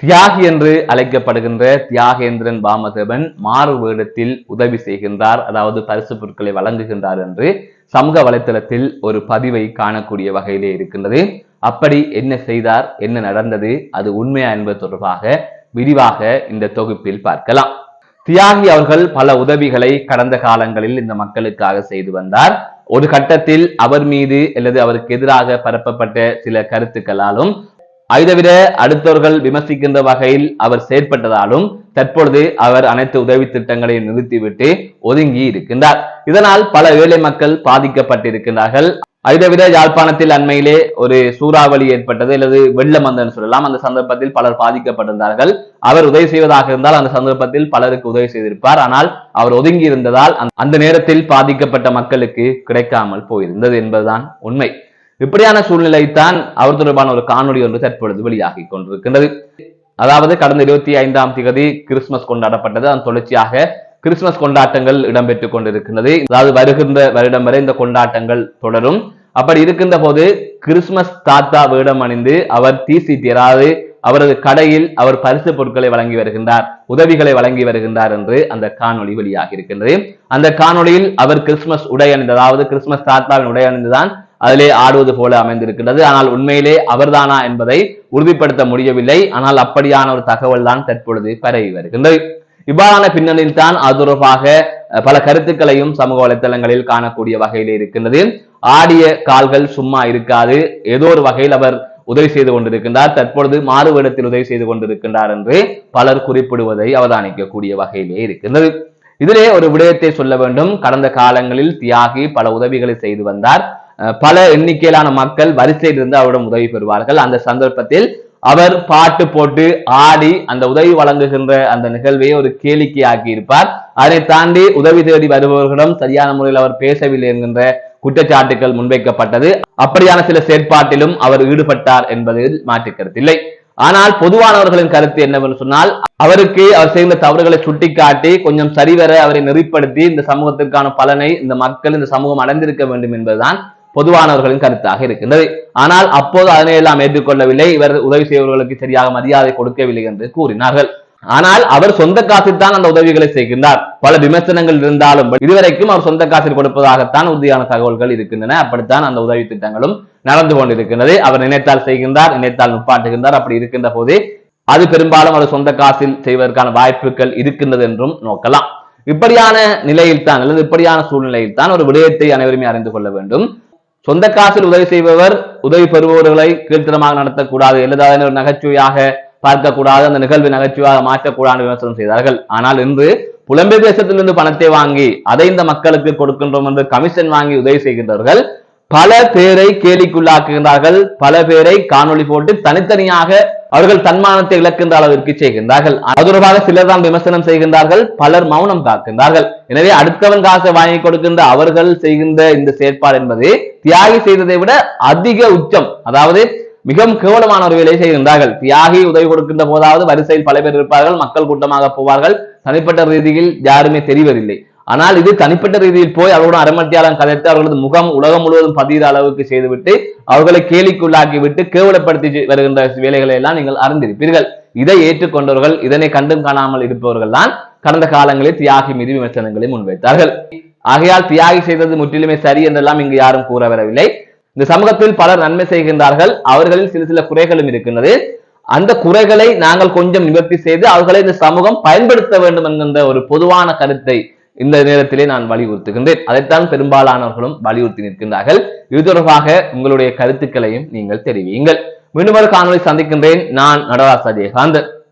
தியாகி என்று அழைக்கப்படுகின்ற தியாகேந்திரன் வாமதேவன் மாறு வேடத்தில் உதவி செய்கின்றார், அதாவது பரிசு பொருட்களை வழங்குகின்றார் என்று சமூக வலைத்தளத்தில் ஒரு பதிவை காணக்கூடிய வகையிலே இருக்கின்றது. அப்படி என்ன செய்தார், என்ன நடந்தது, அது உண்மையா என்பது தொடர்பாக விரிவாக இந்த தொகுப்பில் பார்க்கலாம். தியாகி அவர்கள் பல உதவிகளை கடந்த காலங்களில் இந்த மக்களுக்காக செய்து வந்தார். ஒரு கட்டத்தில் அவர் மீது அல்லது அவருக்கு எதிராக பரப்பப்பட்ட சில கருத்துக்களாலும் ஐதவிர அடுத்தவர்கள் விமர்சிக்கின்ற வகையில் அவர் செயற்பட்டதாலும் தற்பொழுது அவர் அனைத்து உதவி திட்டங்களையும் நிறுத்திவிட்டு ஒதுங்கி இருக்கின்றார். இதனால் பல ஏழை மக்கள் பாதிக்கப்பட்டிருக்கின்றார்கள். ஐதவிர யாழ்ப்பாணத்தில் அண்மையிலே ஒரு சூறாவளி ஏற்பட்டது அல்லது வெள்ளம் வந்தன்னு சொல்லலாம். அந்த சந்தர்ப்பத்தில் பலர் பாதிக்கப்பட்டிருந்தார்கள். அவர் உதவி செய்வதாக இருந்தால் அந்த சந்தர்ப்பத்தில் பலருக்கு உதவி செய்திருப்பார். ஆனால் அவர் ஒதுங்கி இருந்ததால் அந்த நேரத்தில் பாதிக்கப்பட்ட மக்களுக்கு கிடைக்காமல் போயிருந்தது என்பதுதான் உண்மை. இப்படியான சூழ்நிலைத்தான் அவர் தொடர்பான ஒரு காணொலி ஒன்று தற்பொழுது வெளியாகி கொண்டிருக்கின்றது. அதாவது கடந்த 25ஆம் தேதி கிறிஸ்துமஸ் கொண்டாடப்பட்டது. அதன் தொடர்ச்சியாக கிறிஸ்துமஸ் கொண்டாட்டங்கள் இடம்பெற்றுக் கொண்டிருக்கின்றது. அதாவது வருகின்ற வருடம் வரை இந்த கொண்டாட்டங்கள் தொடரும். அப்படி இருக்கின்ற போது கிறிஸ்துமஸ் தாத்தா வேடம் அணிந்து அவர் தீசிட்டி, அதாவது அவரது கடையில் அவர் பரிசு பொருட்களை வழங்கி வருகின்றார், உதவிகளை வழங்கி வருகின்றார் என்று அந்த காணொலி வெளியாகி இருக்கின்றது. அந்த காணொலியில் அவர் கிறிஸ்துமஸ் உடை அணிந்து, அதாவது கிறிஸ்துமஸ் தாத்தாவின் உடை அணிந்துதான் அதிலே ஆடுவது போல அமைந்திருக்கின்றது. ஆனால் உண்மையிலே அவர்தானா என்பதை உறுதிப்படுத்த முடியவில்லை. ஆனால் அப்படியான ஒரு தகவல் தான் தற்பொழுது பரவி வருகின்றது. இவ்வாறான பின்னணியில் தான் அது தொடர்பாக பல கருத்துக்களையும் சமூக வலைதளங்களில் காணக்கூடிய வகையில் இருக்கின்றது. ஆடிய கால்கள் சும்மா இருக்காது, ஏதோ ஒரு வகையில் அவர் உதவி செய்து கொண்டிருக்கின்றார், தற்பொழுது மாறுவேடத்தில் உதவி செய்து கொண்டிருக்கின்றார் என்று பலர் குறிப்பிடுவதை அவதானிக்கக்கூடிய வகையிலே இருக்கின்றது. இதிலே ஒரு விடயத்தை சொல்ல வேண்டும். கடந்த காலங்களில் தியாகி பல உதவிகளை செய்து வந்தார். பல எண்ணிக்கையிலான மக்கள் வரிசையில் இருந்து அவரிடம் உதவி பெறுவார்கள். அந்த சந்தர்ப்பத்தில் அவர் பாட்டு போட்டு ஆடி அந்த உதவி வழங்குகின்ற அந்த நிகழ்வை ஒரு கேளிக்கையாக்கி இருப்பார். அதை தாண்டி உதவி தேடி வருபவர்களிடம் சரியான முறையில் அவர் பேசவில்லை என்கின்ற குற்றச்சாட்டுகள் முன்வைக்கப்பட்டது. அப்படியான சில செயற்பாட்டிலும் அவர் ஈடுபட்டார் என்பதில் மாற்று கருத்தில்லை. ஆனால் பொதுவானவர்களின் கருத்து என்னவென்று சொன்னால், அவருக்கு அவர் செய்த தவறுகளை சுட்டிக்காட்டி கொஞ்சம் சரிவர அவரை நெறிப்படுத்தி இந்த சமூகத்திற்கான பலனை இந்த மக்கள், இந்த சமூகம் அடைந்திருக்க வேண்டும் என்பதுதான் பொதுவானவர்களின் கருத்தாக இருக்கின்றது. ஆனால் அப்போது அதனை எல்லாம் ஏற்றுக்கொள்ளவில்லை. இவர் உதவி செய்வர்களுக்கு சரியாக மரியாதை கொடுக்கவில்லை என்று கூறினார்கள். ஆனால் அவர் சொந்த காசில் தான் அந்த உதவிகளை செய்கின்றார். பல விமர்சனங்கள் இருந்தாலும் இதுவரைக்கும் அவர் சொந்த காசில் கொடுப்பதாகத்தான் உறுதியான தகவல்கள் இருக்கின்றன. அப்படித்தான் அந்த உதவி திட்டங்களும் நடந்து கொண்டிருக்கின்றது. அவர் நினைத்தால் செய்கின்றார், நினைத்தால் நுப்பாட்டுகின்றார். அப்படி இருக்கின்ற போது அது பெரும்பாலும் அவர் சொந்த காசில் செய்வதற்கான வாய்ப்புகள் இருக்கின்றது என்றும் நோக்கலாம். இப்படியான நிலையில் தான் அல்லது இப்படியான சூழ்நிலையில் தான் ஒரு விடயத்தை அனைவருமே அறிந்து கொள்ள வேண்டும். சொந்த காசில் உதவி செய்பவர் உதவி பெறுபவர்களை கீழ்த்தரமாக நடத்தக்கூடாது, அல்லது ஒரு நகைச்சுவையாக பார்க்கக்கூடாது, அந்த நிகழ்வு நகைச்சுவையாக மாற்றக்கூடாது விமர்சனம் செய்தார்கள். ஆனால் இன்று புலம்பெயர் தேசத்திலிருந்து பணத்தை வாங்கி அதை இந்த மக்களுக்கு கொடுக்கின்றோம் என்று கமிஷன் வாங்கி உதவி செய்கின்றவர்கள் பல பேரை கேலிக்குள்ளாக்குகின்றார்கள். பல பேரை காணொலி போட்டு தனித்தனியாக அவர்கள் தன்மானத்தை இழக்கின்ற அளவிற்கு செய்கின்றார்கள். அது தொடர்பாக சிலர் தான் விமர்சனம் செய்கின்றார்கள், பலர் மௌனம் காக்கின்றார்கள். எனவே அடுத்தவன் காசை வாங்கி கொடுக்கின்ற அவர்கள் செய்கின்ற இந்த செயற்பாடு என்பது தியாகி செய்ததை விட அதிக உச்சம், அதாவது மிகவும் கேவலமான ஒரு வேலையை செய்கின்றார்கள். தியாகி உதவி கொடுக்கின்ற போதாவது வரிசையில் பல பேர் இருப்பார்கள், மக்கள் கூட்டமாக போவார்கள், தனிப்பட்ட ரீதியில் யாருமே தெரிவதில்லை. ஆனால் இது தனிப்பட்ட ரீதியில் போய் அவர்களுடன் அரைமத்தியாளம் கதைத்து அவர்களது முகம் உலகம் முழுவதும் பதிகிற அளவுக்கு செய்துவிட்டு அவர்களை கேலிக்குள்ளாக்கி விட்டு கேவலப்படுத்தி வருகின்ற வேலைகளை எல்லாம் நீங்கள் அறிந்திருப்பீர்கள். இதை ஏற்றுக்கொண்டவர்கள், இதனை கண்டும் காணாமல் இருப்பவர்கள் தான் கடந்த காலங்களில் தியாகி மீது விமர்சனங்களை முன்வைத்தார்கள். ஆகையால் தியாகி செய்தது முற்றிலுமே சரி என்றெல்லாம் இங்கு யாரும் கூற வரவில்லை. இந்த சமூகத்தில் பலர் நன்மை செய்கின்றார்கள், அவர்களில் சில குறைகளும் இருக்கின்றது. அந்த குறைகளை நாங்கள் கொஞ்சம் நிவர்த்தி செய்து அவர்களை இந்த சமூகம் பயன்படுத்த வேண்டும் என்கின்ற ஒரு பொதுவான கருத்தை இந்த நேரத்திலே நான் வலியுறுத்துகின்றேன். அதைத்தான் பெரும்பாலானவர்களும் வலியுறுத்தி நிற்கின்றார்கள். இது தொடர்பாக உங்களுடைய கருத்துக்களையும் நீங்கள் தெரிவியுங்கள். மீண்டும் ஒரு காணொலி சந்திக்கின்றேன். நான் நடராஜ் அஜயகாந்தன்.